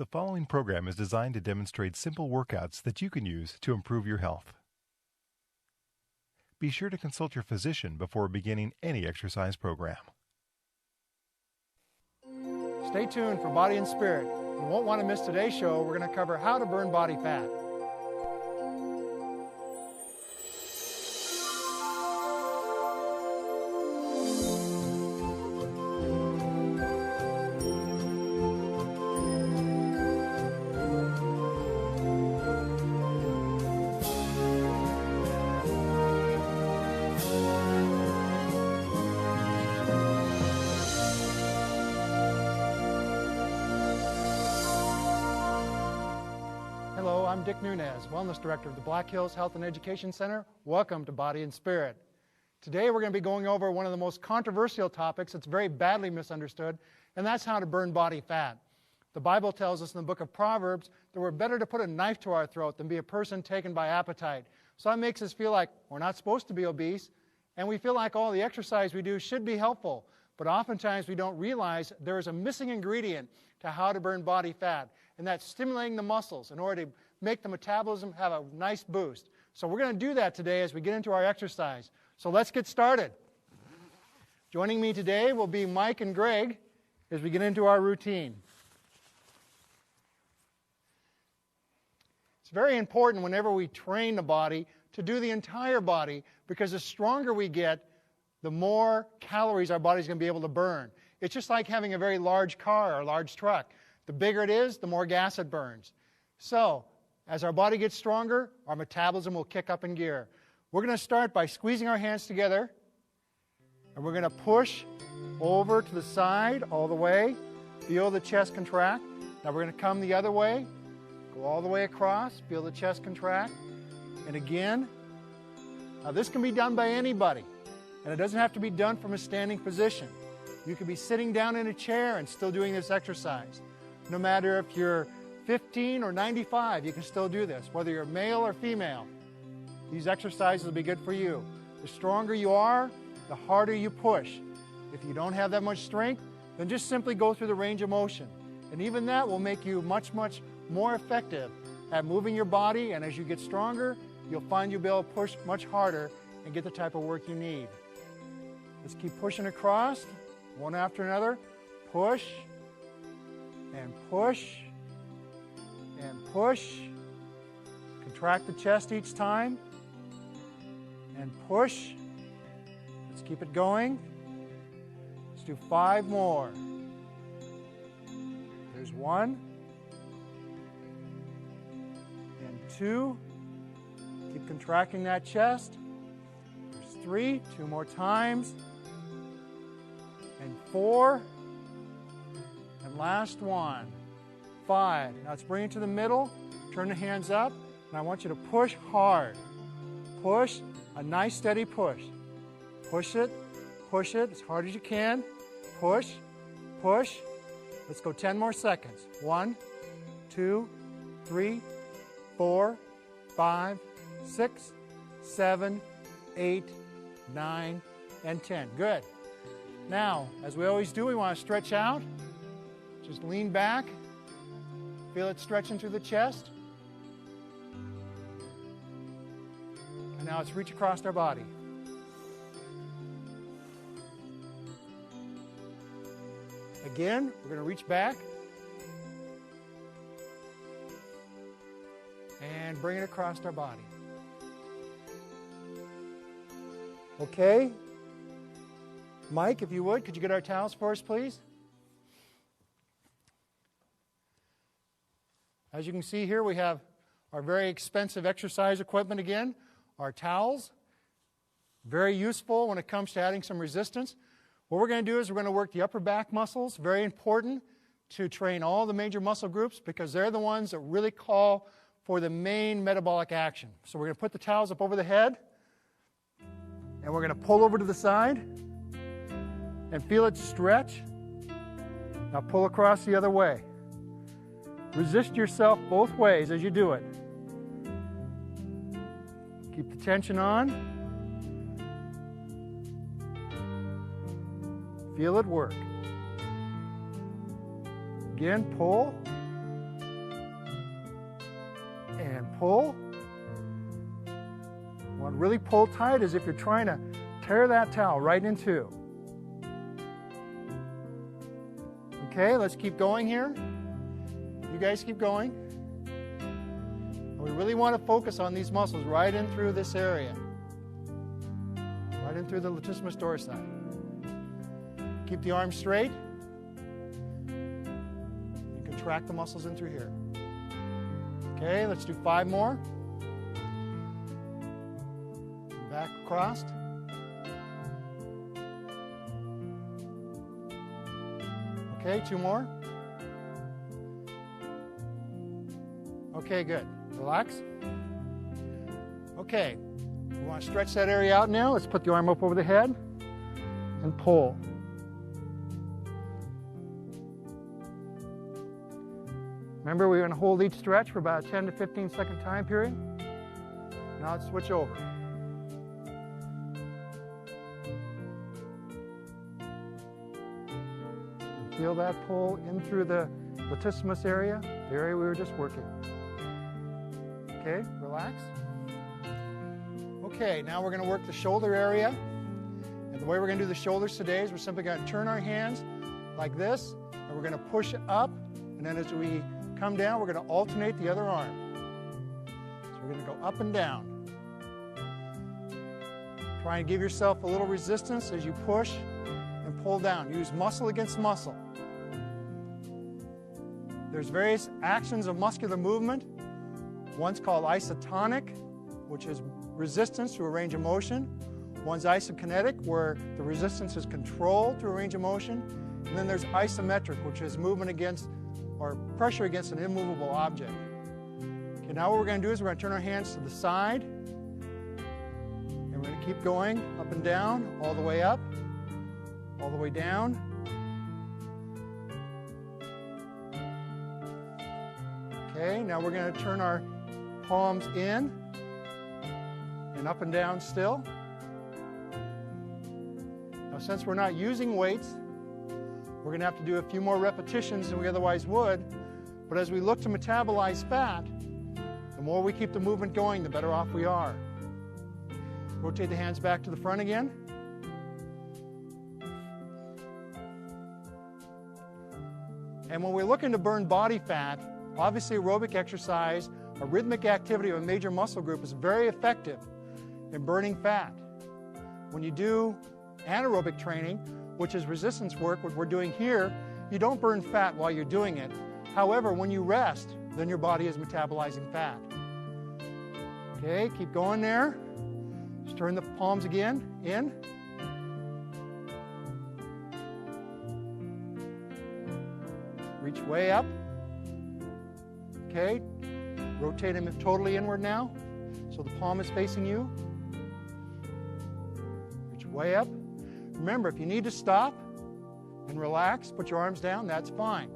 The following program is designed to demonstrate simple workouts that you can use to improve your health. Be sure to consult your physician before beginning any exercise program. Stay tuned for Body and Spirit. You won't want to miss today's show. We're going to cover how to burn body fat. Hello, I'm Dick Nunez, Wellness Director of the Black Hills Health and Education Center. Welcome to Body and Spirit. Today we're going to be going over one of the most controversial topics that's very badly misunderstood, and that's how to burn body fat. The Bible tells us in the book of Proverbs that we're better to put a knife to our throat than be a person taken by appetite. So that makes us feel like we're not supposed to be obese, and we feel like all the exercise we do should be helpful. But oftentimes we don't realize there is a missing ingredient to how to burn body fat, and that's stimulating the muscles in order to make the metabolism have a nice boost. So we're going to do that today as we get into our exercise. So let's get started. Joining me today will be Mike and Greg as we get into our routine. It's very important whenever we train the body to do the entire body, because the stronger we get, the more calories our body's going to be able to burn. It's just like having a very large car or a large truck. The bigger it is, the more gas it burns. So, as our body gets stronger, our metabolism will kick up in gear. We're going to start by squeezing our hands together, and we're going to push over to the side all the way. Feel the chest contract. Now we're going to come the other way, go all the way across, feel the chest contract, and again. Now this can be done by anybody, and it doesn't have to be done from a standing position. You could be sitting down in a chair and still doing this exercise. No matter if you're 15 or 95, you can still do this, whether you're male or female. These exercises will be good for you. The stronger you are, the harder you push. If you don't have that much strength, then just simply go through the range of motion. And even that will make you much, much more effective at moving your body, and as you get stronger, you'll find you'll be able to push much harder and get the type of work you need. Let's keep pushing across, one after another. Push, and push, and push. Contract the chest each time, and push. Let's keep it going. Let's do 5 more. There's 1, and 2. Keep contracting that chest. There's 3, 2 more times, and 4. And last one, 5. Now let's bring it to the middle, turn the hands up, and I want you to push hard. Push, a nice steady push. Push it as hard as you can. Push, push. Let's go 10 more seconds. 1, 2, 3, 4, 5, 6, 7, 8, 9, and 10. Good. Now, as we always do, we want to stretch out. Just lean back, feel it stretching through the chest. And now let's reach across our body. Again, we're going to reach back and bring it across our body. Okay. Mike, if you would, could you get our towels for us, please? As you can see here, we have our very expensive exercise equipment again, our towels. Very useful when it comes to adding some resistance. What we're going to do is we're going to work the upper back muscles. Very important to train all the major muscle groups, because they're the ones that really call for the main metabolic action. So we're going to put the towels up over the head, and we're going to pull over to the side and feel it stretch. Now pull across the other way. Resist yourself both ways as you do it. Keep the tension on. Feel it work. Again, pull. pull. You want to really pull tight as if you're trying to tear that towel right in two. Okay, let's keep going here. You guys keep going. And we really want to focus on these muscles right in through this area. Right in through the latissimus dorsi. Keep the arms straight. And contract the muscles in through here. Okay, let's do 5 more. Back across. Okay, 2 more. Okay, good. Relax. Okay, we want to stretch that area out now. Let's put the arm up over the head and pull. Remember, we're going to hold each stretch for about a 10 to 15 second time period. Now let's switch over. And feel that pull in through the latissimus area, the area we were just working. Okay, relax. Okay, now we're going to work the shoulder area. And the way we're going to do the shoulders today is we're simply going to turn our hands like this, and we're going to push up, and then as we come down, we're going to alternate the other arm. So we're going to go up and down. Try and give yourself a little resistance as you push and pull down. Use muscle against muscle. There's various actions of muscular movement. One's called isotonic, which is resistance to a range of motion. One's isokinetic, where the resistance is controlled through a range of motion. And then there's isometric, which is movement against or pressure against an immovable object. Okay, now what we're going to do is we're going to turn our hands to the side, and we're going to keep going up and down, all the way up, all the way down. Okay, now we're going to turn our palms in and up and down still. Now, since we're not using weights, we're going to have to do a few more repetitions than we otherwise would. But as we look to metabolize fat, the more we keep the movement going, the better off we are. Rotate the hands back to the front again. And when we're looking to burn body fat, obviously aerobic exercise, a rhythmic activity of a major muscle group is very effective in burning fat. When you do anaerobic training, which is resistance work, what we're doing here, you don't burn fat while you're doing it. However, when you rest, then your body is metabolizing fat. Okay, keep going there. Just turn the palms again, in. Reach way up. Okay, rotate them totally inward now, so the palm is facing you. Reach way up. Remember, if you need to stop and relax, put your arms down, that's fine.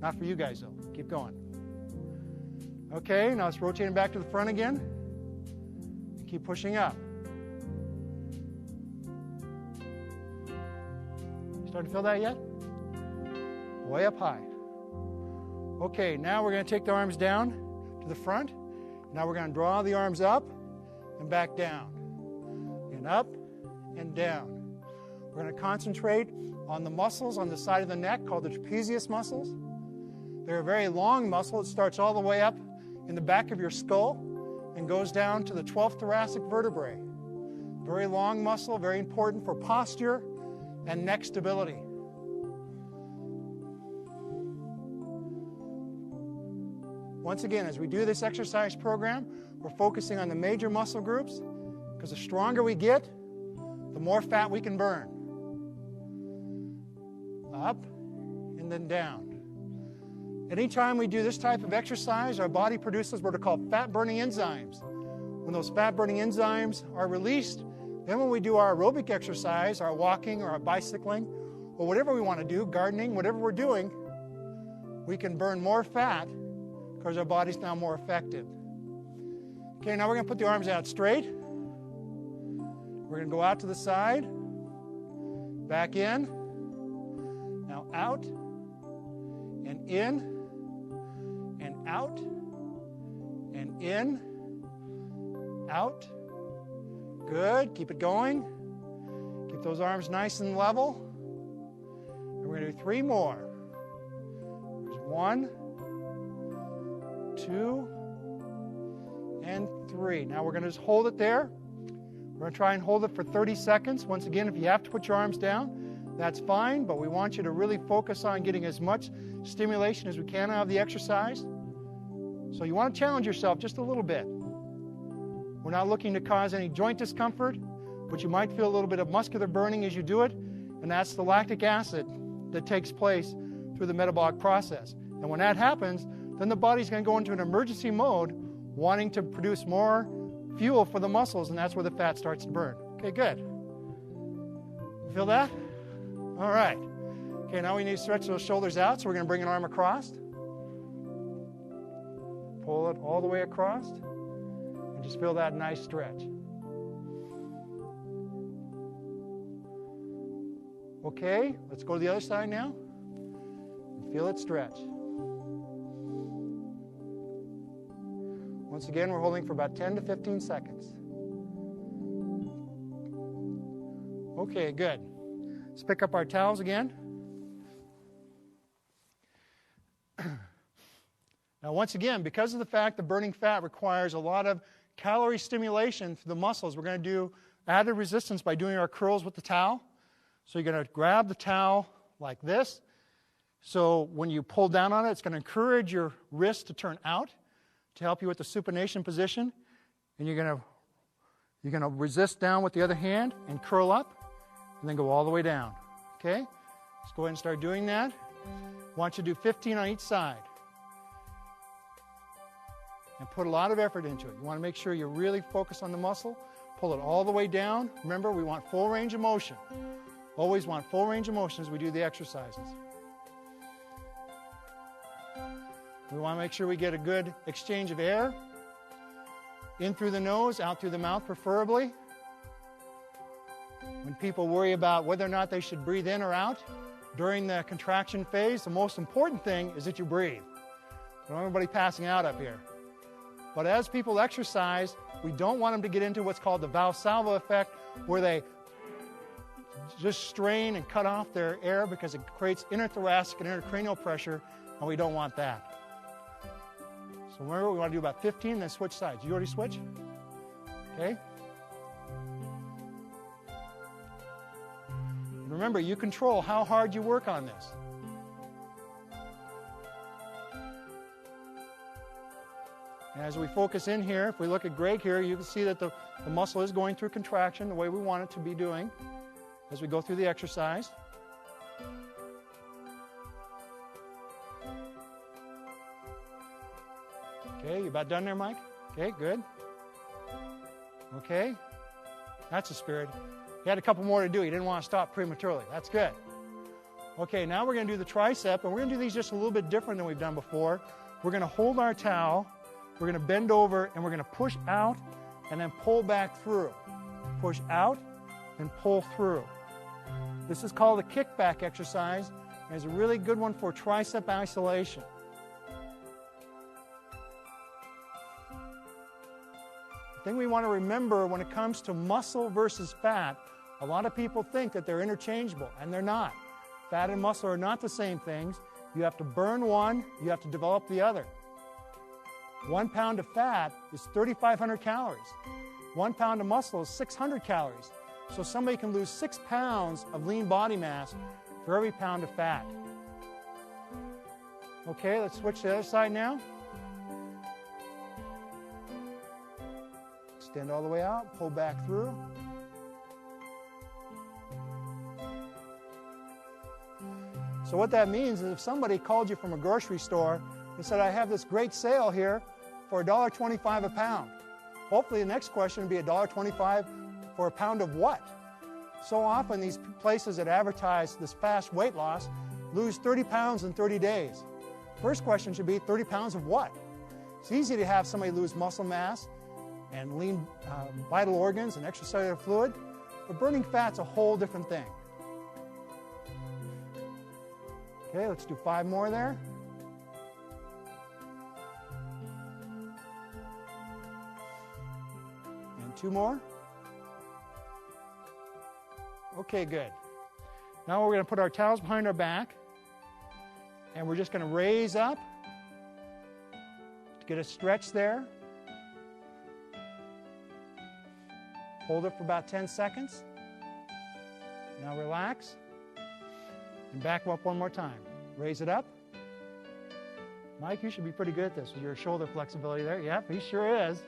Not for you guys, though. Keep going. Okay, now let's rotate them back to the front again. Keep pushing up. Starting to feel that yet? Way up high. Okay, now we're going to take the arms down to the front. Now we're going to draw the arms up and back down. And up and down. We're going to concentrate on the muscles on the side of the neck called the trapezius muscles. They're a very long muscle. It starts all the way up in the back of your skull and goes down to the 12th thoracic vertebrae. Very long muscle, very important for posture and neck stability. Once again, as we do this exercise program, we're focusing on the major muscle groups because the stronger we get, the more fat we can burn. Up and then down. Anytime we do this type of exercise, our body produces what are called fat-burning enzymes. When those fat-burning enzymes are released, then when we do our aerobic exercise, our walking or our bicycling, or whatever we want to do, gardening, whatever we're doing, we can burn more fat because our body's now more effective. Okay, now we're going to put the arms out straight. We're going to go out to the side, back in, now out, and in, and out, and in, out. Good. Keep it going. Keep those arms nice and level. And we're going to do 3 more. There's 1, 2, and 3. Now we're going to just hold it there. We're going to try and hold it for 30 seconds. Once again, if you have to put your arms down, that's fine, but we want you to really focus on getting as much stimulation as we can out of the exercise. So you want to challenge yourself just a little bit. We're not looking to cause any joint discomfort, but you might feel a little bit of muscular burning as you do it, and that's the lactic acid that takes place through the metabolic process. And when that happens, then the body's going to go into an emergency mode, wanting to produce more fuel for the muscles, and that's where the fat starts to burn. Okay, good. Feel that? All right. Okay, now we need to stretch those shoulders out, so we're going to bring an arm across. Pull it all the way across, and just feel that nice stretch. Okay, let's go to the other side now. Feel it stretch. Once again, we're holding for about 10 to 15 seconds. Okay, good. Let's pick up our towels again. Now, once again, because of the fact that burning fat requires a lot of calorie stimulation through the muscles, we're going to do added resistance by doing our curls with the towel. So you're going to grab the towel like this. So when you pull down on it, it's going to encourage your wrist to turn out to help you with the supination position. And you're going to resist down with the other hand and curl up and then go all the way down. Okay? Let's go ahead and start doing that. I want you to do 15 on each side. And put a lot of effort into it. You want to make sure you're really focused on the muscle. Pull it all the way down. Remember, we want full range of motion. Always want full range of motion as we do the exercises. We want to make sure we get a good exchange of air. In through the nose, out through the mouth preferably. When people worry about whether or not they should breathe in or out during the contraction phase, the most important thing is that you breathe. Don't want everybody passing out up here. But as people exercise, we don't want them to get into what's called the Valsalva effect, where they just strain and cut off their air because it creates interthoracic and intercranial pressure, and we don't want that. So remember, we want to do about 15, then switch sides. You already switch? Okay? Remember, you control how hard you work on this. And as we focus in here, if we look at Greg here, you can see that the muscle is going through contraction the way we want it to be doing as we go through the exercise. Okay, you about done there, Mike? Okay, good. Okay, that's the spirit. He had a couple more to do. He didn't want to stop prematurely. That's good. Okay, now we're going to do the tricep, and we're going to do these just a little bit different than we've done before. We're going to hold our towel. We're going to bend over, and we're going to push out and then pull back through. Push out and pull through. This is called a kickback exercise, and it's a really good one for tricep isolation. The thing we want to remember when it comes to muscle versus fat, a lot of people think that they're interchangeable, and they're not. Fat and muscle are not the same things. You have to burn one, you have to develop the other. 1 pound of fat is 3,500 calories. 1 pound of muscle is 600 calories. So somebody can lose 6 pounds of lean body mass for every pound of fat. Okay, let's switch to the other side now. Extend all the way out, pull back through. So what that means is if somebody called you from a grocery store and said, I have this great sale here for $1.25 a pound. Hopefully the next question would be $1.25 for a pound of what? So often these places that advertise this fast weight loss lose 30 pounds in 30 days. First question should be 30 pounds of what? It's easy to have somebody lose muscle mass and lean vital organs and extracellular fluid, but burning fat's a whole different thing. Okay, let's do 5 more there. 2 more. Okay, good. Now we're going to put our towels behind our back, and we're just going to raise up to get a stretch there. Hold it for about 10 seconds. Now relax. And back up one more time. Raise it up. Mike, you should be pretty good at this with your shoulder flexibility there. Yep, he sure is.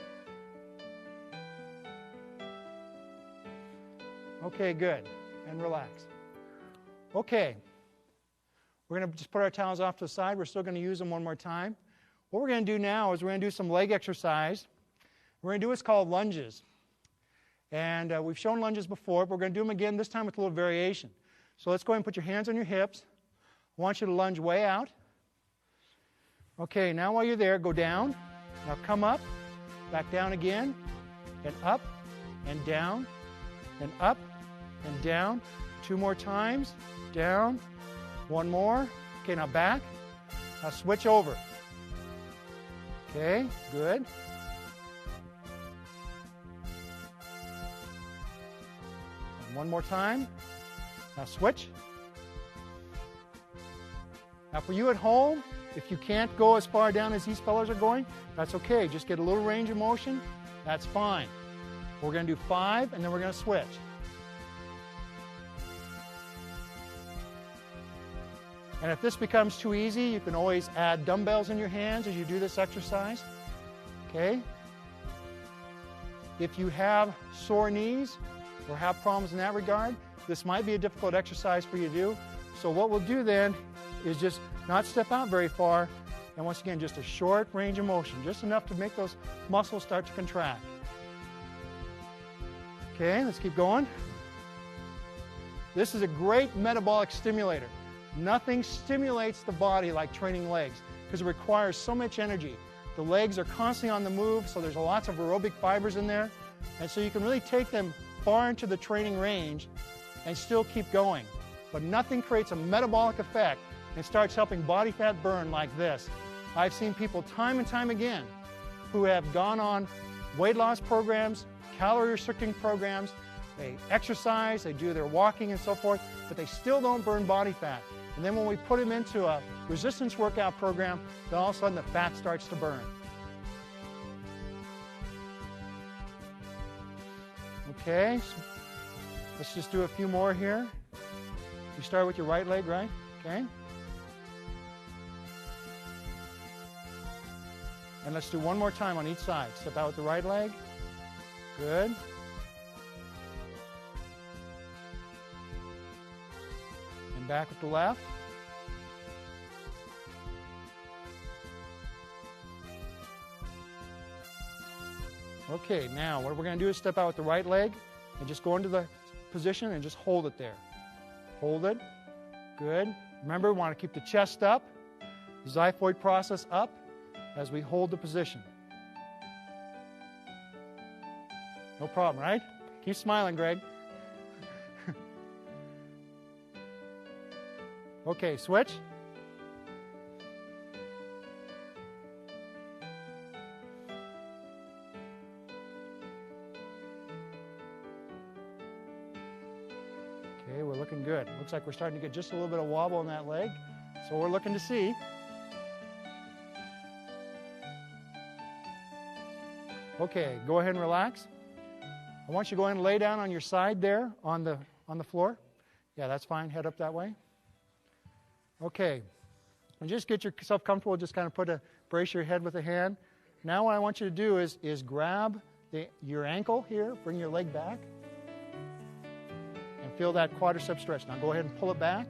Okay, good. And relax. Okay. We're going to just put our towels off to the side. We're still going to use them one more time. What we're going to do now is we're going to do some leg exercise. We're going to do what's called lunges. And we've shown lunges before, but we're going to do them again, this time with a little variation. So let's go ahead and put your hands on your hips. I want you to lunge way out. Okay, now while you're there, go down. Now come up, back down again, and up, and down, and up, and down. 2 more times. Down. 1 more. Okay, now back. Now switch over. Okay, good. And 1 more time. Now switch. Now for you at home, if you can't go as far down as these fellows are going, that's okay. Just get a little range of motion. That's fine. We're going to do 5, and then we're going to switch. And if this becomes too easy, you can always add dumbbells in your hands as you do this exercise. Okay? If you have sore knees or have problems in that regard, this might be a difficult exercise for you to do. So what we'll do then is just not step out very far, and once again, just a short range of motion, just enough to make those muscles start to contract. Okay, let's keep going. This is a great metabolic stimulator. Nothing stimulates the body like training legs because it requires so much energy. The legs are constantly on the move, so there's lots of aerobic fibers in there, and so you can really take them far into the training range and still keep going. But nothing creates a metabolic effect and starts helping body fat burn like this. I've seen people time and time again who have gone on weight loss programs, calorie restricting programs, they exercise, they do their walking and so forth, but they still don't burn body fat. And then when we put them into a resistance workout program, then all of a sudden the fat starts to burn. Okay, so let's just do a few more here. You start with your right leg, right? Okay. And let's do one more time on each side. Step out with the right leg. Good. And back with the left. Okay, now what we're going to do is step out with the right leg and just go into the position and just hold it there. Hold it. Good. Remember, we want to keep the chest up, the xiphoid process up as we hold the position. No problem, right? Keep smiling, Greg. Okay, switch. Okay, we're looking good. Looks like we're starting to get just a little bit of wobble in that leg. So we're looking to see. Okay, go ahead and relax. I want you to go ahead and lay down on your side there on the floor. Yeah, that's fine. Head up that way. Okay. And just get yourself comfortable. Just kind of brace your head with a hand. Now what I want you to do is grab your ankle here. Bring your leg back. And feel that quadricep stretch. Now go ahead and pull it back.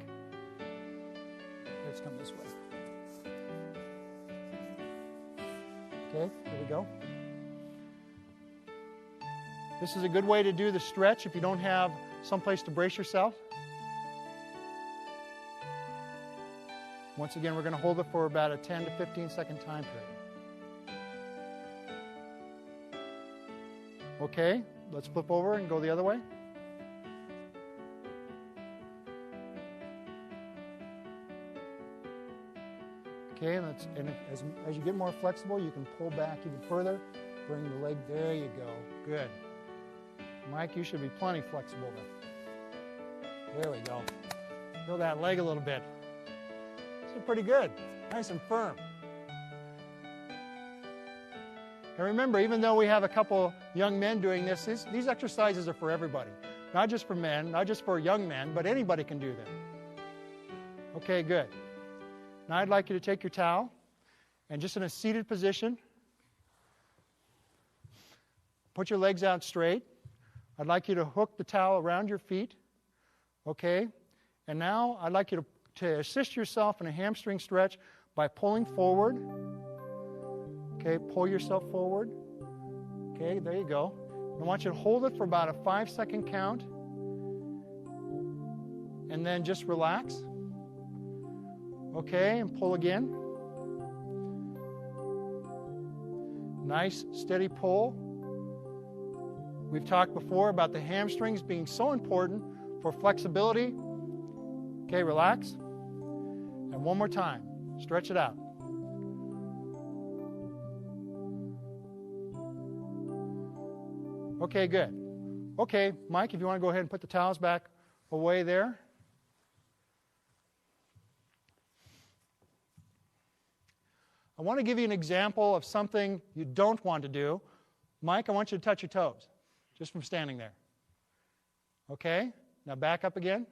Let's come this way. Okay, here we go. This is a good way to do the stretch if you don't have someplace to brace yourself. Once again, we're going to hold it for about a 10 to 15 second time period. Okay, let's flip over and go the other way. Okay, and as you get more flexible, you can pull back even further. Bring the leg, there you go. Good. Mike, you should be plenty flexible then. There we go. Feel that leg a little bit. This is pretty good. Nice and firm. And remember, even though we have a couple young men doing this, these exercises are for everybody. Not just for men, not just for young men, but anybody can do them. Okay, good. Now I'd like you to take your towel and just in a seated position, put your legs out straight. I'd like you to hook the towel around your feet. Okay? And now I'd like you to assist yourself in a hamstring stretch by pulling forward. Okay, pull yourself forward. Okay, there you go. I want you to hold it for about a 5-second count. And then just relax. Okay, and pull again. Nice, steady pull. We've talked before about the hamstrings being so important for flexibility. Okay, relax. And one more time. Stretch it out. Okay, good. Okay, Mike, if you want to go ahead and put the towels back away there. I want to give you an example of something you don't want to do. Mike, I want you to touch your toes, just from standing there. Okay? Now back up again,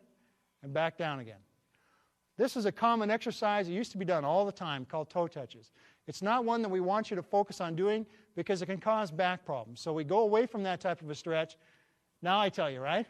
and back down again. This is a common exercise that used to be done all the time called toe touches. It's not one that we want you to focus on doing because it can cause back problems. So we go away from that type of a stretch. Now I tell you, right?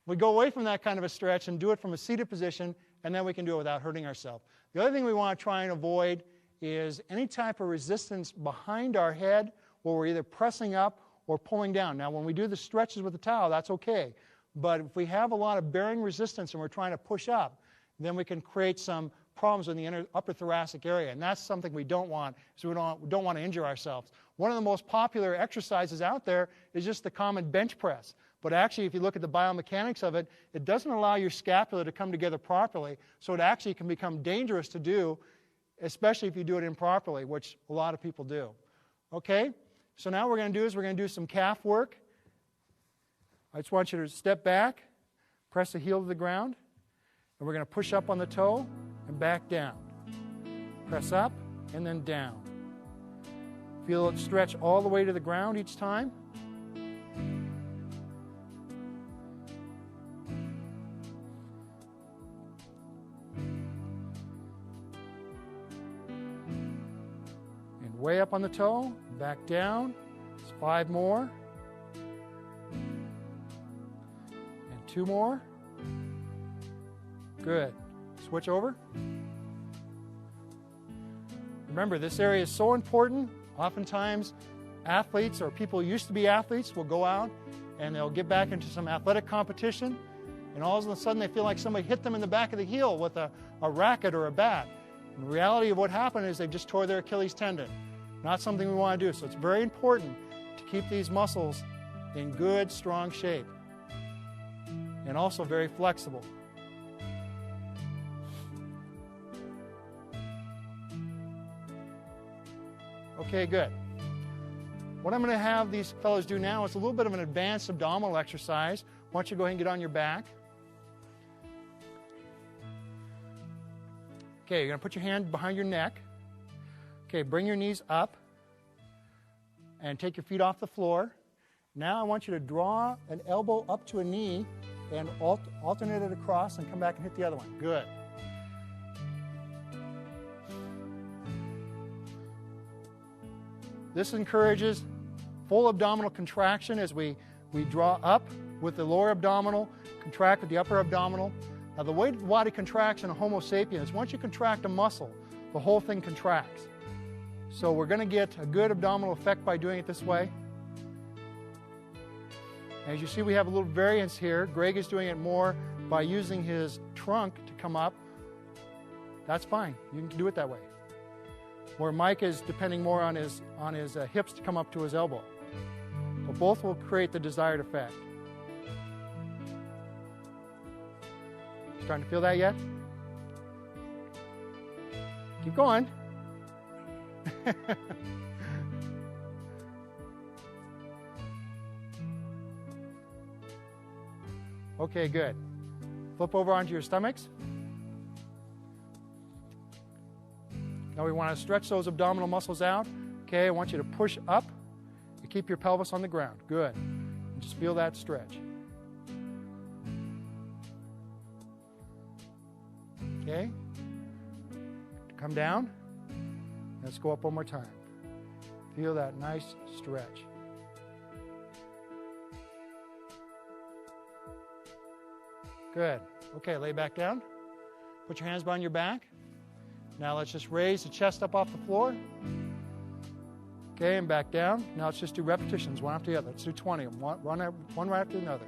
We go away from that kind of a stretch and do it from a seated position, and then we can do it without hurting ourselves. The other thing we want to try and avoid is any type of resistance behind our head where we're either pressing up or pulling down. Now, when we do the stretches with the towel, that's okay. But if we have a lot of bearing resistance and we're trying to push up, then we can create some problems in the upper thoracic area. And that's something we don't want, so we don't want to injure ourselves. One of the most popular exercises out there is just the common bench press. But actually, if you look at the biomechanics of it, it doesn't allow your scapula to come together properly. So it actually can become dangerous to do, especially if you do it improperly, which a lot of people do. Okay? So now what we're going to do is we're going to do some calf work. I just want you to step back, press the heel to the ground, and we're going to push up on the toe and back down. Press up and then down. Feel it stretch all the way to the ground each time. And way up on the toe, back down. It's 5 more. And 2 more. Good. Switch over. Remember, this area is so important. Oftentimes, athletes or people who used to be athletes will go out and they'll get back into some athletic competition, and all of a sudden they feel like somebody hit them in the back of the heel with a racket or a bat. And the reality of what happened is they just tore their Achilles tendon. Not something we want to do. So it's very important to keep these muscles in good, strong shape and also very flexible. Okay, good. What I'm going to have these fellows do now is a little bit of an advanced abdominal exercise. Why don't you go ahead and get on your back. Okay, you're going to put your hand behind your neck. Okay, bring your knees up and take your feet off the floor. Now I want you to draw an elbow up to a knee and alternate it across and come back and hit the other one. Good. This encourages full abdominal contraction as we draw up with the lower abdominal, contract with the upper abdominal. Now the way the body contracts in a Homo sapiens, once you contract a muscle, the whole thing contracts. So we're going to get a good abdominal effect by doing it this way. As you see, we have a little variance here. Greg is doing it more by using his trunk to come up. That's fine. You can do it that way. Where Mike is depending more on his hips to come up to his elbow. But both will create the desired effect. Starting to feel that yet? Keep going. Okay, good. Flip over onto your stomachs. Now we want to stretch those abdominal muscles out. Okay, I want you to push up and keep your pelvis on the ground. Good. And just feel that stretch. Okay. Come down. Let's go up one more time. Feel that nice stretch. Good. Okay, lay back down. Put your hands behind your back. Now let's just raise the chest up off the floor. Okay, and back down. Now let's just do repetitions, one after the other. Let's do 20 of them, one right after another.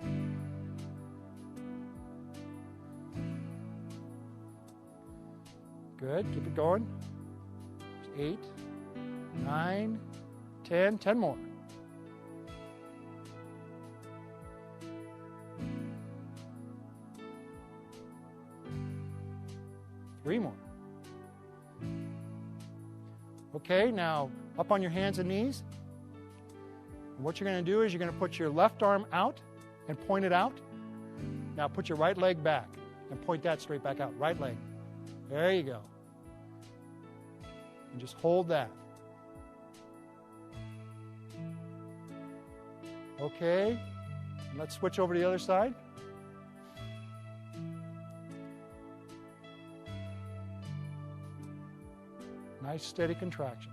Good. Keep it going. 8, 9, 10. 10 more. 3 more. Okay, now up on your hands and knees. What you're going to do is you're going to put your left arm out and point it out. Now put your right leg back and point that straight back out. Right leg. There you go. And just hold that. Okay, and let's switch over to the other side. Nice steady contraction.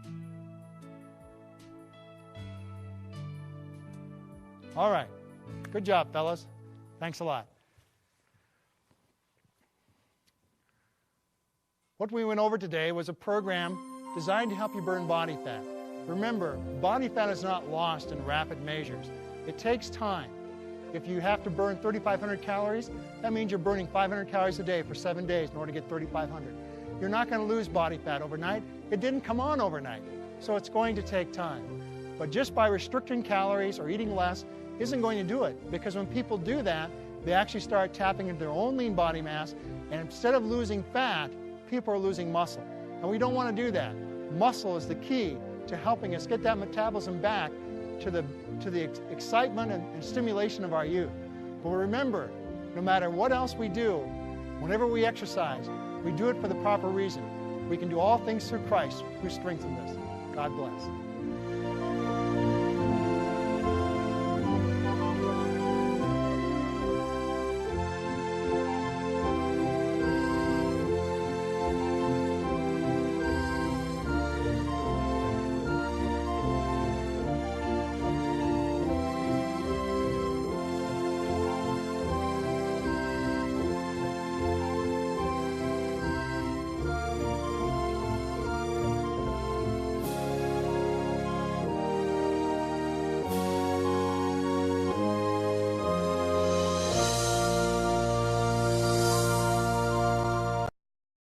All right. Good job, fellas. Thanks a lot. What we went over today was a program designed to help you burn body fat. Remember, body fat is not lost in rapid measures. It takes time. If you have to burn 3,500 calories, that means you're burning 500 calories a day for 7 days in order to get 3,500. You're not going to lose body fat overnight. It didn't come on overnight, so it's going to take time. But just by restricting calories or eating less isn't going to do it, because when people do that, they actually start tapping into their own lean body mass, and instead of losing fat, people are losing muscle. And we don't want to do that. Muscle is the key to helping us get that metabolism back to the excitement and stimulation of our youth. But remember, no matter what else we do, whenever we exercise, we do it for the proper reason. We can do all things through Christ who strengthens us. God bless.